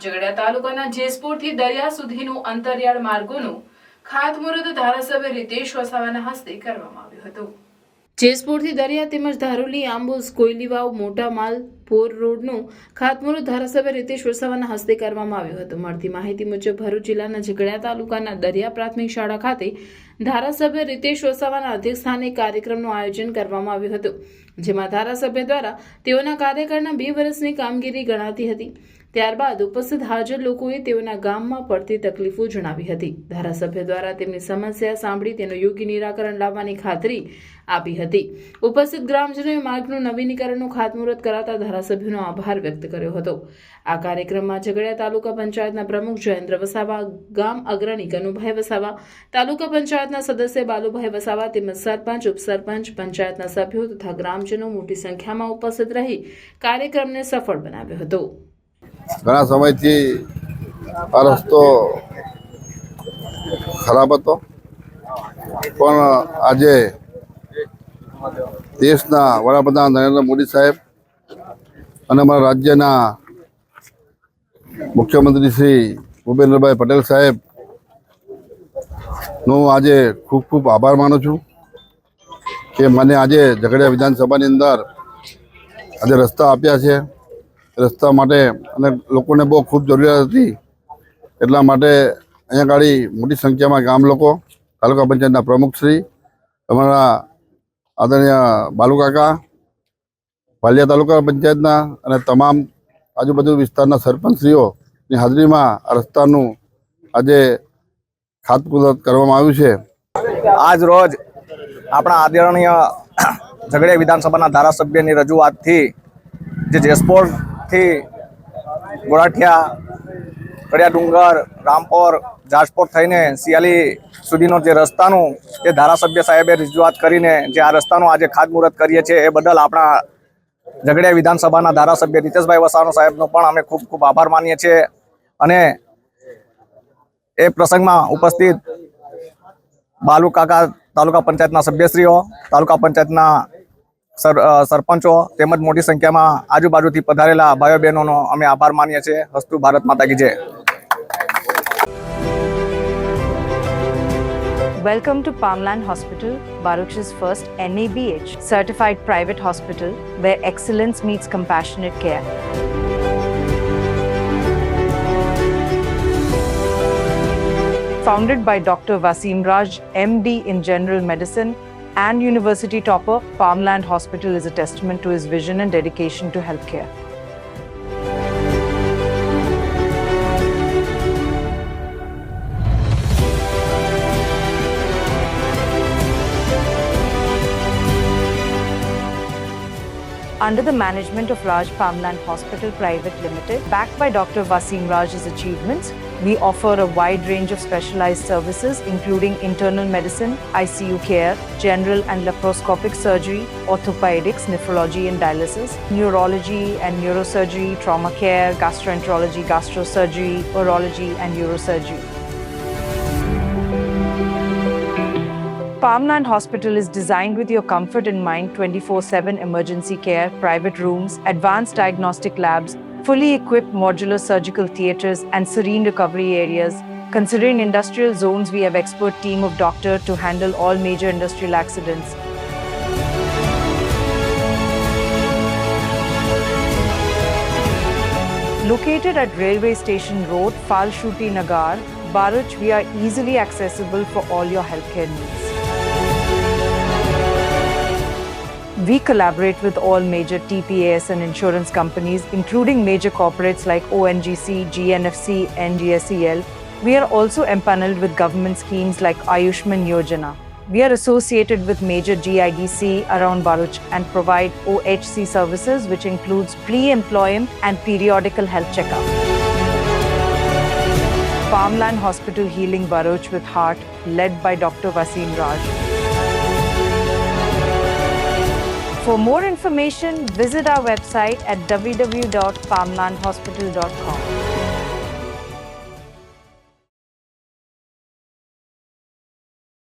ઝઘડિયા તાલુકાના જેસપુરથી દરિયા સુધીનું અંતરિયાળ માર્ગોનું ખાતમુહૂર્ત ધારાસભ્ય રીતેશ વસાવાના હસ્તે કરવામાં આવ્યું હતું। જેસપુરથી દરિયા તેમજ ધારોલી, આંબોસ, કોયલીવાવ, મોટા માલ પોર રોડનું ખાતમુહૂર્ત ધારાસભ્ય રીતેશ વસાવાના હસ્તે કરવામાં આવ્યું હતું। મળતી માહિતી મુજબ ભરૂચ જિલ્લાના ઝઘડિયા તાલુકાના દરિયા પ્રાથમિક શાળા ખાતે ધારાસભ્ય રીતેશ વસાવાના અધ્યક્ષસ્થાને કાર્યક્રમનું આયોજન કરવામાં આવ્યું હતું, જેમાં ધારાસભ્ય દ્વારા તેઓના કાર્યકાળના 2 વર્ષની કામગીરી ગણાતી હતી। ત્યારબાદ ઉપસ્થિત હાજર લોકોએ તેઓના ગામમાં પડતી તકલીફો જણાવી હતી। ધારાસભ્ય દ્વારા તેમની સમસ્યા સાંભળી તેનું યોગ્ય નિરાકરણ લાવવાની ખાતરી આપી હતી। ઉપસ્થિત ગ્રામજનોએ માર્ગનું નવીનીકરણનું ખાતમુહૂર્ત કરાતા ધારાસભ્યનો આભાર વ્યક્ત કર્યો હતો। આ કાર્યક્રમમાં ઝઘડિયા તાલુકા પંચાયતના પ્રમુખ જયેન્દ્ર વસાવા, ગામ અગ્રણી કનુભાઈ વસાવા, તાલુકા પંચાયતના સદસ્ય બાલુભાઈ વસાવા તેમજ સરપંચ, ઉપસરપંચ, પંચાયતના સભ્યો તથા ગ્રામજનો મોટી સંખ્યામાં ઉપસ્થિત રહી કાર્યક્રમને સફળ બનાવ્યો હતો। ઘણા સમયથી આ રસ્તો ખરાબ હતો, પણ આજે દેશના વડાપ્રધાન નરેન્દ્ર મોદી સાહેબ અને અમારા રાજ્યના મુખ્યમંત્રી શ્રી ભૂપેન્દ્રભાઈ પટેલ સાહેબનો આજે ખૂબ ખૂબ આભાર માનું છું કે મને આજે ઝઘડિયા વિધાનસભાની અંદર આજે રસ્તા આપ્યા છે। રસ્તા માટે અને લોકોને બહુ ખૂબ જરૂરિયાત હતી, એટલા માટે અહીંયા ગાડી મોટી સંખ્યામાં ગામ લોકો, તાલુકા પંચાયતના પ્રમુખશ્રી, અમારા આદરણીય બાલુકાકા, વાલિયા તાલુકા પંચાયતના અને તમામ આજુબાજુ વિસ્તારના સરપંચશ્રીઓની હાજરીમાં આ રસ્તાનું આજે ખાતમુહૂર્ત કરવામાં આવ્યું છે। આજ રોજ આપણા આદરણીય ઝઘડિયા વિધાનસભાના ધારાસભ્યની રજૂઆતથી જે જેસપુરથી ગોળાઠિયા, કડિયા ડુંગર, રામપોર, જાજપોર થઈને સિયાલી સુધીનો જે રસ્તાનું જે ધારાસભ્ય સાહેબે રજૂઆત કરીને જે આ રસ્તાનું આજે ખાતમુહૂર્ત કરીએ છીએ, એ બદલ આપણા ઝઘડિયા વિધાનસભાના ધારાસભ્ય રીતેશભાઈ વસાવાનો સાહેબનો પણ અમે ખૂબ ખૂબ આભાર માનીએ છીએ। અને એ પ્રસંગમાં ઉપસ્થિત બાલુકાકા, તાલુકા પંચાયતના સભ્યશ્રીઓ, તાલુકા પંચાયતના સરપંચો તેમજ મોટી સંખ્યામાં આજુબાજુથી પધારેલા ભાઈઓ બહેનોનો અમે આભાર માનીએ છીએ। હસ્તુ ભારત માતા કી જય। Welcome to Palmland Hospital, Baruch's first NABH certified private hospital where excellence meets compassionate care. Founded by Dr. Wasim Raj, MD in General Medicine and University topper, Palmland Hospital is a testament to his vision and dedication to healthcare. Under the management of Raj Palmland Hospital Private Limited, backed by Dr. Wasim Raj's achievements, we offer a wide range of specialized services including internal medicine, ICU care, general and laparoscopic surgery, orthopedics, nephrology and dialysis, neurology and neurosurgery, trauma care, gastroenterology, gastrosurgery, urology and neurosurgery. Palmland Hospital is designed with your comfort in mind. 24/7 emergency care, private rooms, advanced diagnostic labs, fully equipped modular surgical theatres and serene recovery areas. Considering industrial zones, we have expert team of doctors to handle all major industrial accidents. Located at Railway Station Road, Falshuti Nagar, Baruch, we are easily accessible for all your healthcare needs. We collaborate with all major TPAS and insurance companies, including major corporates like ONGC, GNFC, NGSEL. We are also empaneled with government schemes like Ayushman Yojana. We are associated with major GIDC around Baruch and provide OHC services, which includes pre-employment and periodical health checkup. Palmland Hospital Healing Baruch with Heart, led by Dr. Wasim Raj. For more information, visit our website at www.palmlandhospital.com.